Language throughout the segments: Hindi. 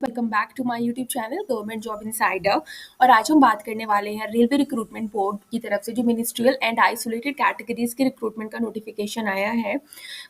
Welcome back to my YouTube channel government job insider. और आज हम बात करने वाले हैं रेलवे रिक्रूटमेंट बोर्ड की तरफ से जो मिनिस्ट्रियल एंड आइसोलेटेड कैटेगरीज के रिक्रूटमेंट का नोटिफिकेशन आया है।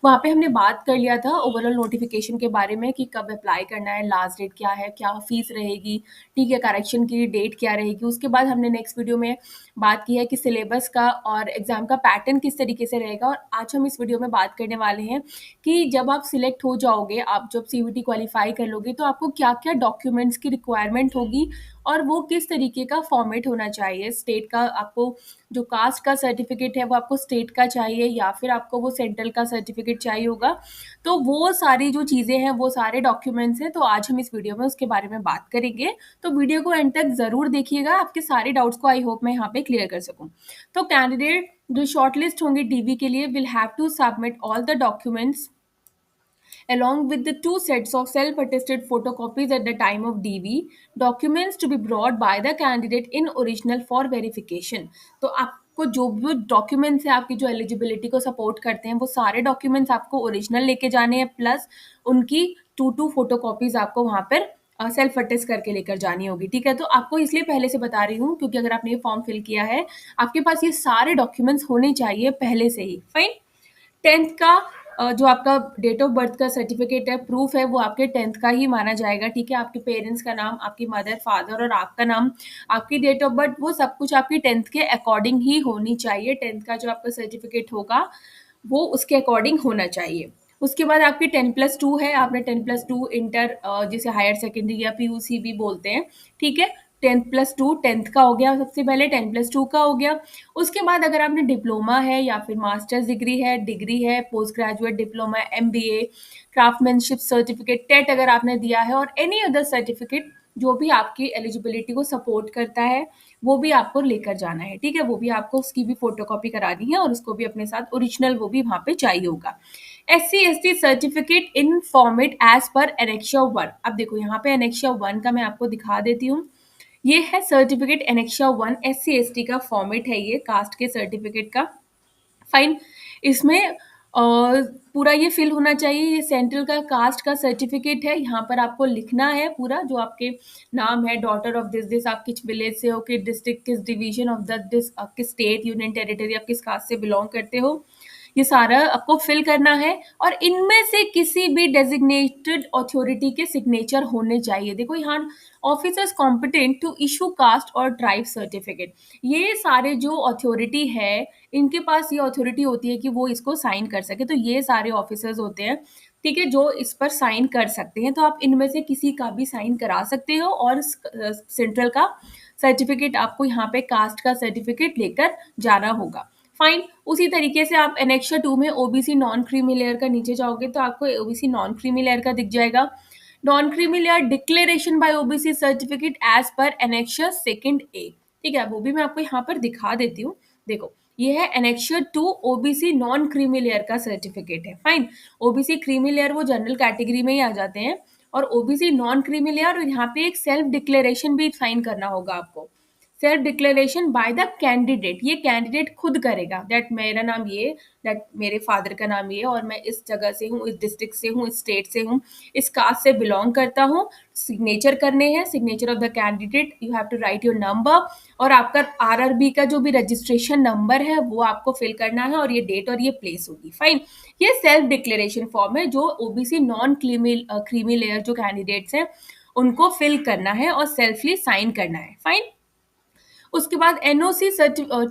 वहाँ पे हमने बात कर लिया था ओवरऑल नोटिफिकेशन के बारे में कि कब अप्लाई करना है, लास्ट डेट क्या है, क्या फीस रहेगी, ठीक है, करेक्शन की डेट क्या रहेगी। उसके बाद हमने नेक्स्ट वीडियो में बात की है कि सिलेबस का और एग्जाम का पैटर्न किस तरीके से रहेगा। और आज हम इस वीडियो में बात करने वाले हैं कि जब आप सिलेक्ट हो जाओगे, आप जब सीयूईटी क्वालिफाई कर लोगे, तो आपको क्या क्या डॉक्यूमेंट्स की रिक्वायरमेंट होगी और वो किस तरीके का फॉर्मेट होना चाहिए। स्टेट का आपको जो कास्ट का सर्टिफिकेट है वो आपको स्टेट का चाहिए या फिर आपको वो सेंट्रल का सर्टिफिकेट चाहिए होगा। तो वो सारी जो चीज़ें हैं, वो सारे डॉक्यूमेंट्स हैं, तो आज हम इस वीडियो में उसके बारे में बात करेंगे। तो वीडियो को एंड तक ज़रूर देखिएगा, आपके सारे डाउट्स को आई होप मैं यहाँ पे क्लियर कर सकूँ। तो कैंडिडेट जो शॉर्टलिस्ट होंगे डीवी के लिए will have to submit all the documents along with the two sets of self-attested photocopies at the time of DV, documents to be brought by the candidate in original for verification। तो आपको जो भी डॉक्यूमेंट्स है आपकी जो एलिजिबिलिटी को सपोर्ट करते हैं, वो सारे डॉक्यूमेंट्स आपको ओरिजिनल लेके जाने हैं, प्लस उनकी टू फोटोकॉपीज आपको वहाँ पर सेल्फ अटेस्ट करके लेकर जानी होगी। ठीक है, तो आपको इसलिए पहले से बता रही हूँ क्योंकि अगर आपने ये फॉर्म फिल किया है, आपके पास ये सारे डॉक्यूमेंट्स होने चाहिए पहले से ही। फाइन। 10th का जो आपका डेट ऑफ बर्थ का सर्टिफिकेट है, प्रूफ है, वो आपके 10th का ही माना जाएगा। ठीक है, आपके पेरेंट्स का नाम, आपकी मदर फादर और आपका नाम, आपकी डेट ऑफ बर्थ, वो सब कुछ आपकी 10th के अकॉर्डिंग ही होनी चाहिए। 10th का जो आपका सर्टिफिकेट होगा वो उसके अकॉर्डिंग होना चाहिए। उसके बाद आपकी 10+2 है, आपने 10+2 इंटर जिसे हायर सेकेंडरी या पीयूसी भी बोलते हैं। ठीक है, 10+2 10th का हो गया, सबसे पहले 10+2 का हो गया। उसके बाद अगर आपने डिप्लोमा है या फिर मास्टर्स डिग्री है, post graduate diploma, MBA, craftsmanship certificate, TET अगर आपने दिया है और एनी अदर सर्टिफिकेट जो भी आपकी एलिजिबिलिटी को सपोर्ट करता है, वो भी आपको लेकर जाना है। ठीक है, वो भी आपको उसकी भी फोटोकॉपी करानी है और उसको भी अपने साथ ओरिजिनल वो भी वहाँ पे चाहिए होगा। SC/ST certificate in format as per एनेक्शिया 1। अब देखो यहाँ पे एनेक्शिया 1 का मैं आपको दिखा देती हूँ। ये है सर्टिफिकेट एनेक्शिया 1, SC/ST का फॉर्मेट है ये कास्ट के सर्टिफिकेट का। फाइन। इसमें पूरा ये फिल होना चाहिए। ये सेंट्रल का कास्ट का सर्टिफिकेट है, यहाँ पर आपको लिखना है पूरा जो आपके नाम है, डॉटर ऑफ दिस दिस, आप किस विलेज से हो, किस डिस्ट्रिक्ट, किस डिवीजन ऑफ द दिस, किस स्टेट, यूनियन टेरिटरी, आप किस कास्ट से बिलोंग करते हो, ये सारा आपको फिल करना है। और इनमें से किसी भी डेजिग्नेटेड अथॉरिटी के सिग्नेचर होने चाहिए। देखो यहाँ officers competent to issue caste और ट्राइब सर्टिफिकेट, ये सारे जो अथॉरिटी है इनके पास ये अथॉरिटी होती है कि वो इसको साइन कर सके। तो ये सारे ऑफिसर्स होते हैं, ठीक है, जो इस पर साइन कर सकते हैं। तो आप इनमें से किसी का भी साइन करा सकते हो और सेंट्रल का सर्टिफिकेट आपको यहाँ पे कास्ट का सर्टिफिकेट लेकर जाना होगा। फाइन। उसी तरीके से आप एनेक्शिया 2 में ओबीसी नॉन क्रीमी लेयर का नीचे जाओगे तो आपको ओबीसी नॉन क्रीमी लेयर का दिख जाएगा। Non creamy layer declaration by OBC certificate as per annexure 2A। ठीक है, वो भी मैं आपको यहाँ पर दिखा देती हूँ। देखो, ये है एनेक्शिया 2 ओबीसी नॉन क्रीमी लेयर का सर्टिफिकेट है। फाइन। ओबीसी क्रीमी लेयर वो जनरल कैटेगरी में ही आ जाते हैं, और ओबीसी नॉन क्रीमी लेयर, और यहाँ पे एक सेल्फ डिक्लेरेशन भी साइन करना होगा आपको। Self declaration by the candidate, ये कैंडिडेट खुद करेगा, दैट मेरा नाम ये, दैट मेरे फादर का नाम ये, और मैं इस जगह से हूँ, इस डिस्ट्रिक्ट से हूँ, इस स्टेट से हूँ, इस कास्ट से बिलोंग करता हूँ। सिग्नेचर करने हैं, signature of the candidate, you have to write your number, और आपका आरआरबी का जो भी रजिस्ट्रेशन नंबर है वो आपको फिल करना है, और ये डेट और ये प्लेस होगी। फाइन। ये सेल्फ डिक्लेरेशन फॉर्म है जो ओबीसी नॉन क्रीमी लेयर जो कैंडिडेट्स हैं उनको फिल करना है और सेल्फली साइन करना है। फाइन। उसके बाद NOC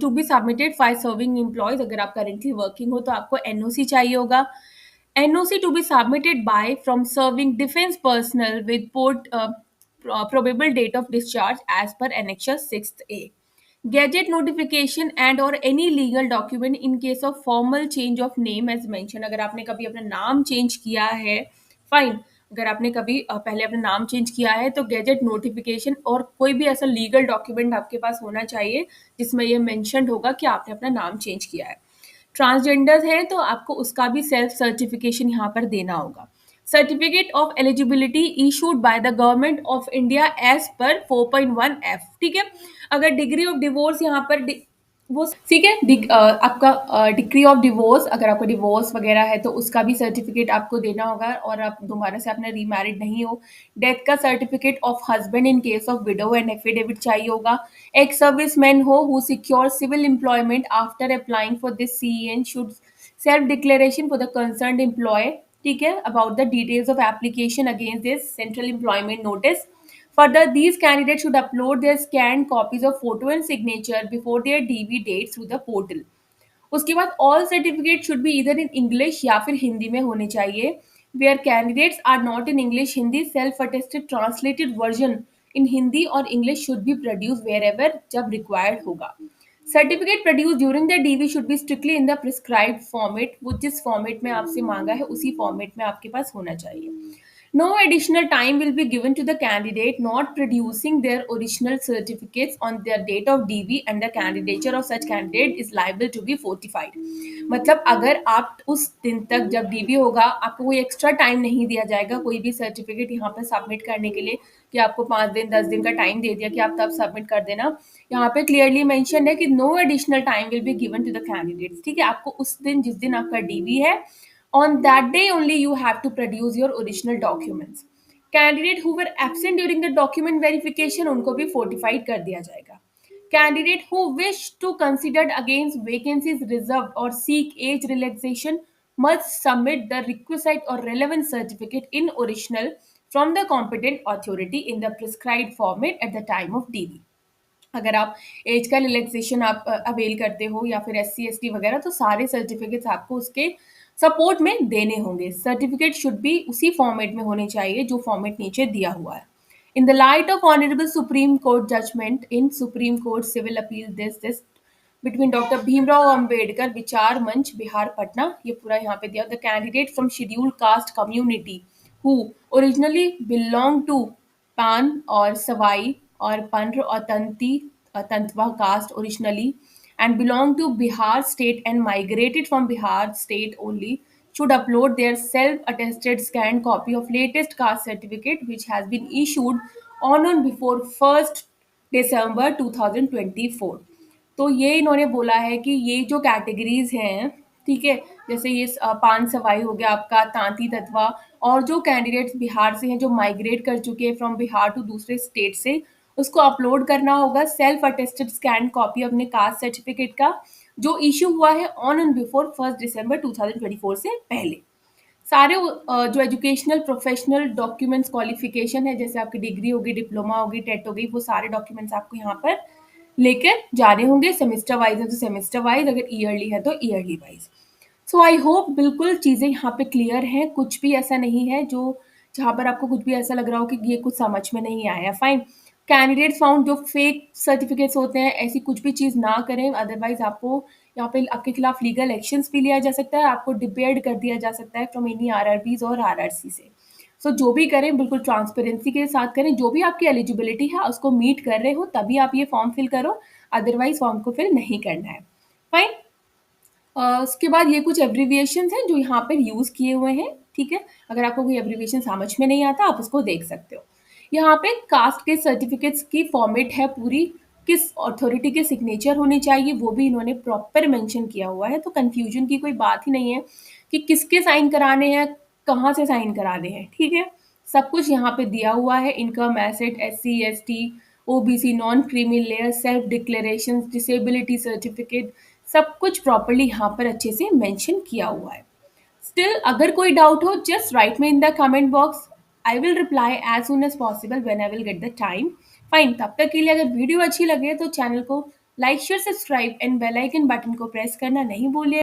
to be submitted by serving employees, अगर आप करेंटली वर्किंग हो तो आपको एनओसी चाहिए होगा। NOC to be submitted by from serving defence personnel with port probable date of discharge as per Annexure 6A. Gazette notification and or any legal document in case of formal change of name as mentioned। अगर आपने कभी अपना नाम चेंज किया है, फाइन, अगर आपने कभी पहले अपना नाम चेंज किया है तो गैजेट नोटिफिकेशन और कोई भी ऐसा लीगल डॉक्यूमेंट आपके पास होना चाहिए जिसमें ये मेंशन होगा कि आपने अपना नाम चेंज किया है। ट्रांसजेंडर है तो आपको उसका भी सेल्फ सर्टिफिकेशन यहाँ पर देना होगा। Certificate of eligibility issued by the government of India as per 4.1F। ठीक है, अगर डिग्री ऑफ डिवोर्स यहाँ पर वो ठीक है। आपका डिक्री ऑफ डिवोर्स, अगर आपका डिवोर्स वगैरह है तो उसका भी सर्टिफिकेट आपको देना होगा, और आप दोबारा से अपने रीमैरिड नहीं हो। डेथ का certificate of husband in case of widow and affidavit चाहिए होगा। एक सर्विस मैन हो who secure civil employment after applying for this CEN should self declaration for the concern employ, ठीक है, about the details of application against this central employment notice. Further, these candidates should upload their scanned copies of photo and signature before their DV dates through the portal. उसके बाद all certificates should be either in English या फिर हिंदी में होने चाहिए. Where candidates are not in English, Hindi self-attested translated version in Hindi or English should be produced wherever जब required होगा. Certificate produced during the DV should be strictly in the prescribed format, वो जिस format में आपसे मांगा है उसी format में आपके पास होना चाहिए. No additional time will be given to the candidate not producing their original certificates on their date of DV, and the candidature of such candidate is liable to be fortified. मतलब अगर आप उस दिन तक जब डीवी होगा आपको कोई एक्स्ट्रा टाइम नहीं दिया जाएगा कोई भी सर्टिफिकेट यहाँ पर सबमिट करने के लिए, कि आपको 5 दिन 10 दिन का टाइम दे दिया कि आप तब सबमिट कर देना। यहाँ पे क्लियरली मेंशन है कि no additional time will be given to the candidates, ठीक है। आपको उस दिन जिस दिन आपका डीवी है, on that day only you have to produce your original documents. Candidate who were absent during the document verification उनको भी fortified कर दिया जाएगा. Candidate who wish to considered against vacancies reserved or seek age relaxation must submit the requisite or relevant certificate in original from the competent authority in the prescribed format at the time of DV. अगर आप एज का रिलैक्सेशन आप अवेल करते हो या फिर एससी एसटी वगैरह, तो सारे सर्टिफिकेट्स आपको उसके सपोर्ट में देने होंगे। सर्टिफिकेट शुड भी उसी फॉर्मेट में होने चाहिए जो फॉर्मेट नीचे दिया हुआ है। In the light of honourable supreme court judgement in supreme court civil appeal this between Dr. Bhimrao Ambedkar Vichar Manch, Bihar, Patna. ये पूरा यहाँ पे दिया. The candidate from scheduled caste community who originally belonged to Pan or Savai or Panr or Tantwa caste originally and belong to Bihar state and migrated from Bihar state only should upload their self-attested scanned copy of latest caste certificate which has been issued on or before 1st December 2024. तो ये इन्होंने बोला है कि ये जो कैटेगरीज हैं, ठीक है, जैसे ये पान सवाई हो गया आपका, तांती तत्वा, और जो कैंडिडेट्स बिहार से हैं जो माइग्रेट कर चुके हैं फ्रॉम बिहार टू दूसरे स्टेट से, उसको अपलोड करना होगा सेल्फ अटेस्टेड स्कैन कॉपी अपने कास्ट सर्टिफिकेट का जो इशू हुआ है ऑन एंड बिफोर 1 दिसंबर 2024 से पहले। सारे जो एजुकेशनल प्रोफेशनल डॉक्यूमेंट्स क्वालिफिकेशन है, जैसे आपकी डिग्री होगी, डिप्लोमा होगी, टेट हो गई, वो सारे डॉक्यूमेंट्स आपको यहाँ पर लेकर जाने होंगे। सेमेस्टर वाइज है तो सेमेस्टर वाइज, अगर ईयरली है तो yearly wise. So I hope बिल्कुल चीज़ें यहाँ पे क्लियर हैं, कुछ भी ऐसा नहीं है जो जहाँ पर आपको कुछ भी ऐसा लग रहा हो कि ये कुछ समझ में नहीं आया। फाइन। कैंडिडेट फाउंड जो फेक सर्टिफिकेट्स होते हैं ऐसी कुछ भी चीज़ ना करें, अदरवाइज आपको यहाँ पे आपके खिलाफ लीगल एक्शंस भी लिया जा सकता है, आपको डिपेयर्ड कर दिया जा सकता है फ्रॉम एनी आरआरबीज और आरआरसी से। सो जो भी करें बिल्कुल ट्रांसपेरेंसी के साथ करें, जो भी आपकी एलिजिबिलिटी है उसको मीट कर रहे हो तभी आप ये फॉर्म फिल करो, अदरवाइज फॉर्म को फिल नहीं करना है। फाइन। उसके बाद ये कुछ एब्रीविएशन हैं जो यहाँ पर यूज़ किए हुए हैं, ठीक है। अगर आपको कोई एब्रीविएशन समझ में नहीं आता आप उसको देख सकते हो। यहाँ पे कास्ट के सर्टिफिकेट्स की फॉर्मेट है पूरी, किस अथॉरिटी के सिग्नेचर होने चाहिए वो भी इन्होंने प्रॉपर मेंशन किया हुआ है, तो कंफ्यूजन की कोई बात ही नहीं है कि किसके साइन कराने हैं, कहाँ से साइन कराने हैं, ठीक है। सब कुछ यहाँ पे दिया हुआ है। Income, asset, SC ST, OBC, non creamy layer, self declaration, disability certificate, सब कुछ प्रॉपरली यहाँ पर अच्छे से मेंशन किया हुआ है। स्टिल अगर कोई डाउट हो just write me in the comment box, I will reply as soon as possible when I will get the time. Fine. तब तक के लिए अगर वीडियो अच्छी लगे तो चैनल को like share subscribe and bell icon button को प्रेस करना नहीं भूलिए।